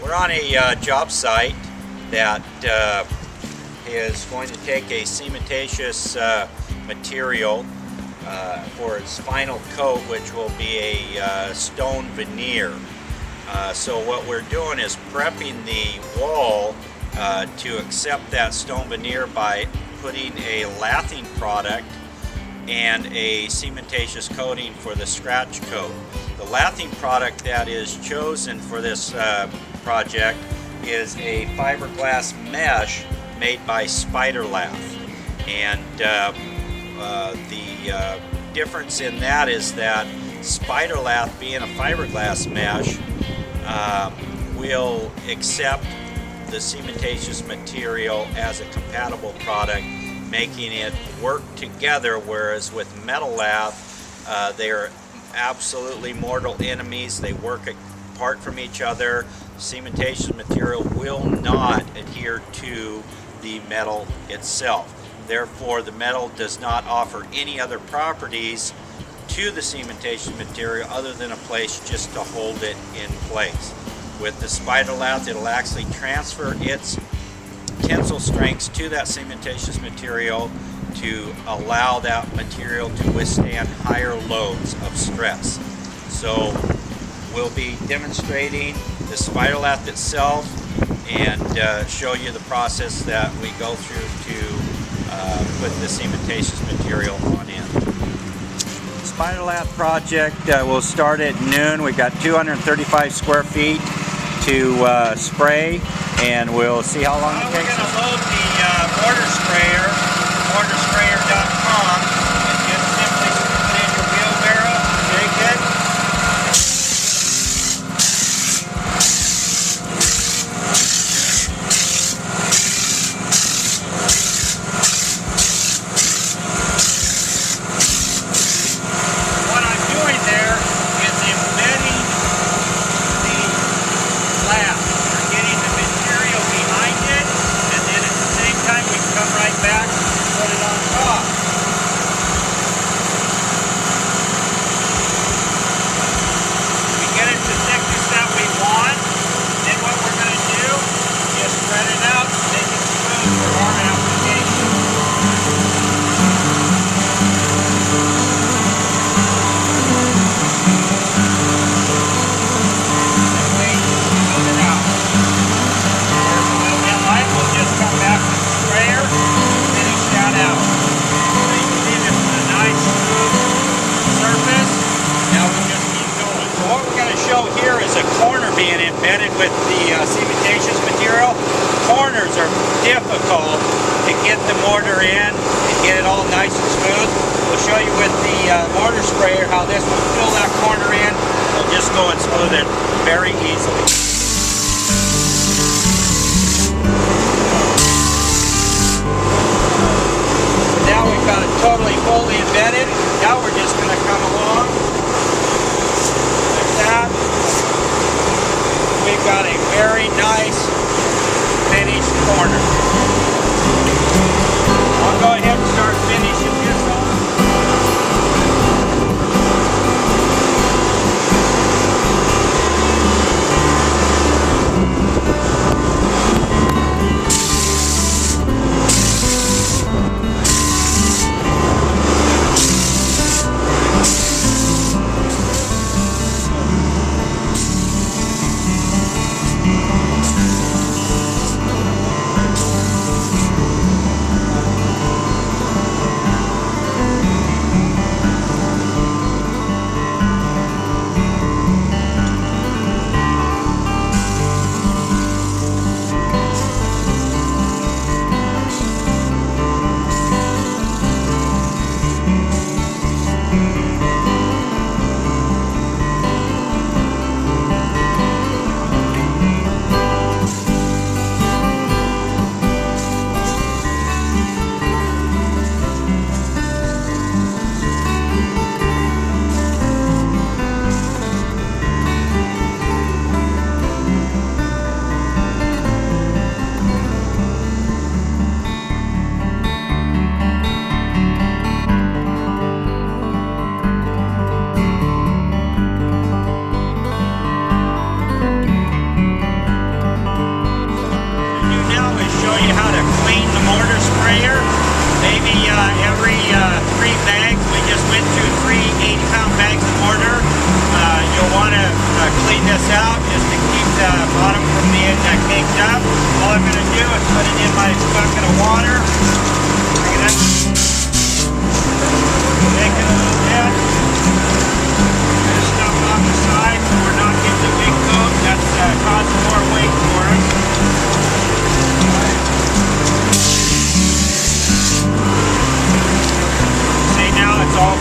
We're on a job site that is going to take a cementitious material for its final coat, which will be a stone veneer. So what we're doing is prepping the wall to accept that stone veneer by putting a lathing product and a cementitious coating for the scratch coat. The lathing product that is chosen for this project is a fiberglass mesh made by SpiderLath, and the difference in that is that SpiderLath, being a fiberglass mesh, will accept the cementitious material as a compatible product, making it work together, whereas with metal lath, they are absolutely mortal enemies. They work apart from each other. Cementitious material will not adhere to the metal itself. Therefore, the metal does not offer any other properties to the cementitious material other than a place just to hold it in place. With the SpiderLath, it'll actually transfer its tensile strengths to that cementitious material to allow that material to withstand higher loads of stress. So we'll be demonstrating the SpiderLath itself and show you the process that we go through to put the cementitious material on in. SpiderLath project will start at noon. We've got 235 square feet to spray, and we'll see how long it takes. We're going to load the MortarSprayer, MortarSprayer.com, and just simply put it in your wheelbarrow, shake it. What I'm doing there is embedding the lath. We're getting the material behind it, and then at the same time we come right back and put it on top. We get it to thickness that we want, then what we're going to do is spread it out and make it smooth for our application. Being embedded with the cementitious material. Corners are difficult to get the mortar in and get it all nice and smooth. We'll show you with the MortarSprayer how this will fill that corner in. We'll just go and smooth it very easily. Now we've got it totally fully embedded. Now we're just going to come along like that. We've got a very nice finished corner. I'll go ahead and start finishing this off.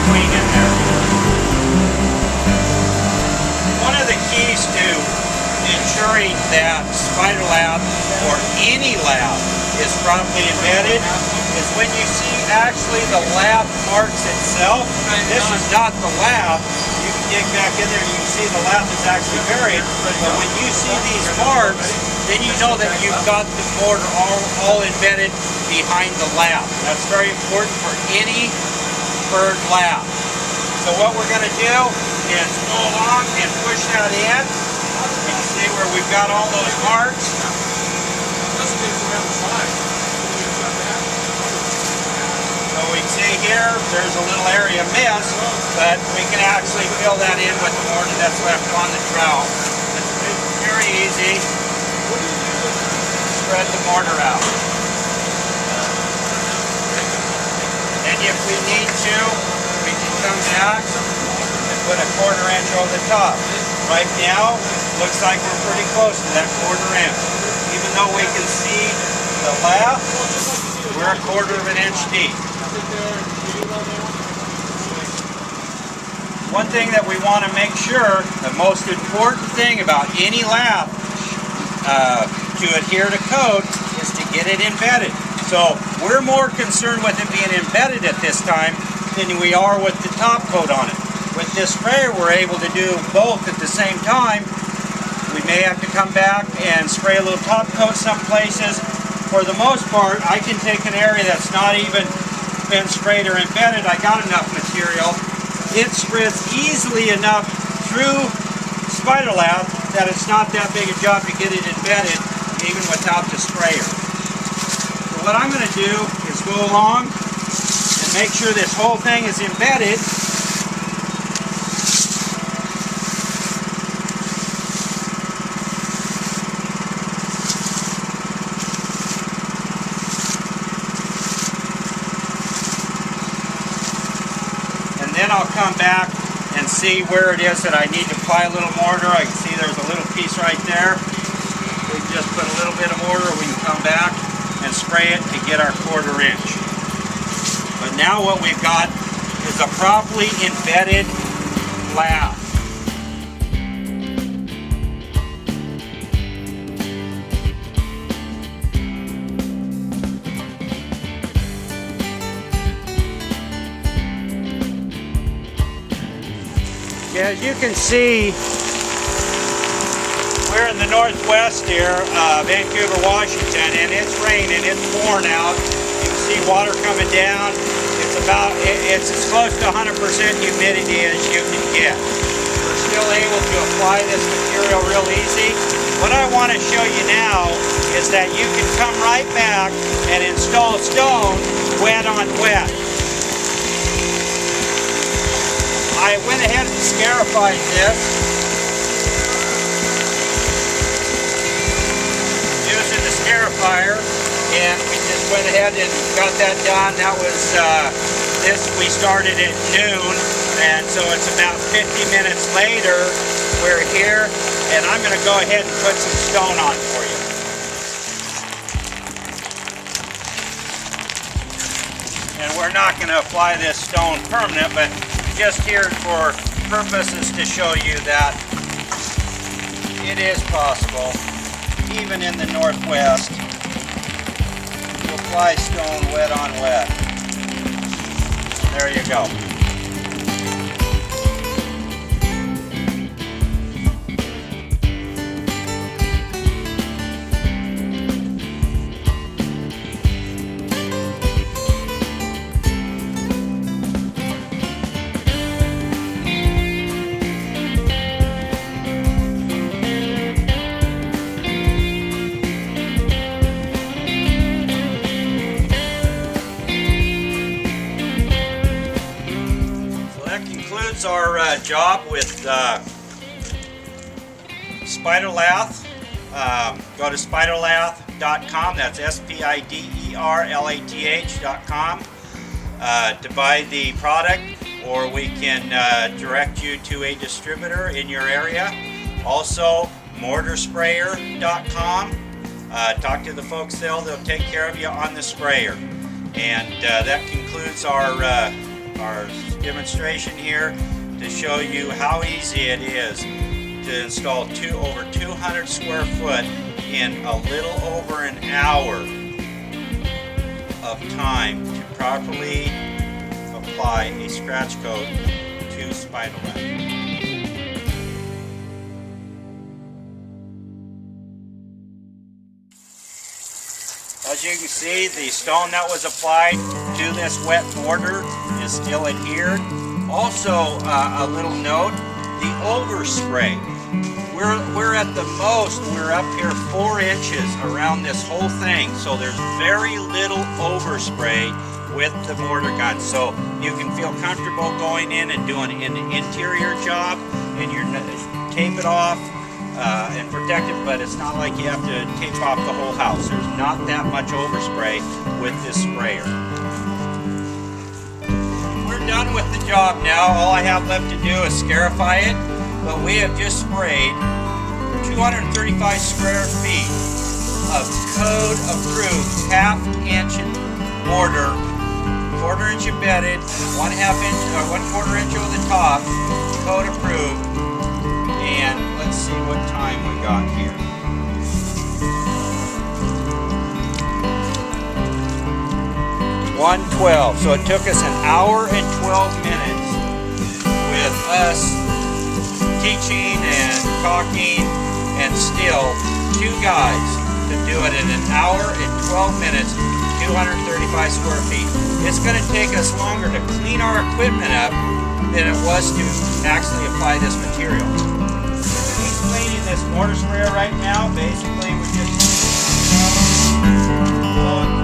between in there. One of the keys to ensuring that SpiderLath or any lath is properly embedded is when you see actually the lath marks itself. This is not the lath. You can dig back in there, you can see the lath is actually buried, but when you see these marks, then you know that you've got the mortar all embedded behind the lath. That's very important for any bird lath. So what we're going to do is go along and push that in. You can see where we've got all those marks. So we can see here, there's a little area missed, but we can actually fill that in with the mortar that's left on the trowel. It's very easy. Spread the mortar out. And if we need to, we can come back and put a 1/4 inch over the top. Right now, looks like we're pretty close to that 1/4 inch. Even though we can see the lath, we're a 1/4 inch deep. One thing that we want to make sure, the most important thing about any lath to adhere to code is to get it embedded. So we're more concerned with it being embedded at this time than we are with the top coat on it. With this sprayer, we're able to do both at the same time. We may have to come back and spray a little top coat some places. For the most part, I can take an area that's not even been sprayed or embedded. I got enough material. It spreads easily enough through SpiderLath that it's not that big a job to get it embedded even without the sprayer. So what I'm going to do is go along and make sure this whole thing is embedded. Then I'll come back and see where it is that I need to apply a little mortar. I can see there's a little piece right there. We can just put a little bit of mortar. We can come back and spray it to get our 1/4 inch. But now what we've got is a properly embedded lath. As you can see, we're in the northwest here, Vancouver, Washington, and it's raining, it's pouring out. You can see water coming down. It's as close to 100% humidity as you can get. We're still able to apply this material real easy. What I want to show you now is that you can come right back and install stone wet on wet. I went ahead and scarified this using the scarifier, and we just went ahead and got that done. That was this. We started at noon, and so it's about 50 minutes later. We're here, and I'm going to go ahead and put some stone on for you. And we're not going to apply this stone permanent, but just here for purposes to show you that it is possible, even in the Northwest, to apply stone wet on wet. There you go. Our job with SpiderLath. Go to SpiderLath.com. That's SpiderLath.com to buy the product, or we can direct you to a distributor in your area. Also, MortarSprayer.com. Talk to the folks there; they'll take care of you on the sprayer. And that concludes our our demonstration here to show you how easy it is to install over 200 square foot in a little over an hour of time to properly apply a scratch coat to SpiderLath. As you can see, the stone that was applied to this wet mortar is still adhered. Also, a little note, the overspray. We're at the most, we're up here 4 inches around this whole thing, so there's very little overspray with the mortar gun. So you can feel comfortable going in and doing an interior job, and you're tape it off and protect it, but it's not like you have to tape off the whole house. There's not that much overspray with this sprayer. We're done with the job now. All I have left to do is scarify it, but we have just sprayed 235 square feet of code approved half-inch mortar, 1/4 inch embedded, 1/4 inch over the top, code approved. And let's see what time we got here. (1:12). So it took us 1 hour and 12 minutes with us teaching and talking, and still 2 guys to do it in 1 hour and 12 minutes, 235 square feet. It's going to take us longer to clean our equipment up than it was to actually apply this material. He's cleaning this mortar sprayer right now. Basically, we're just blowing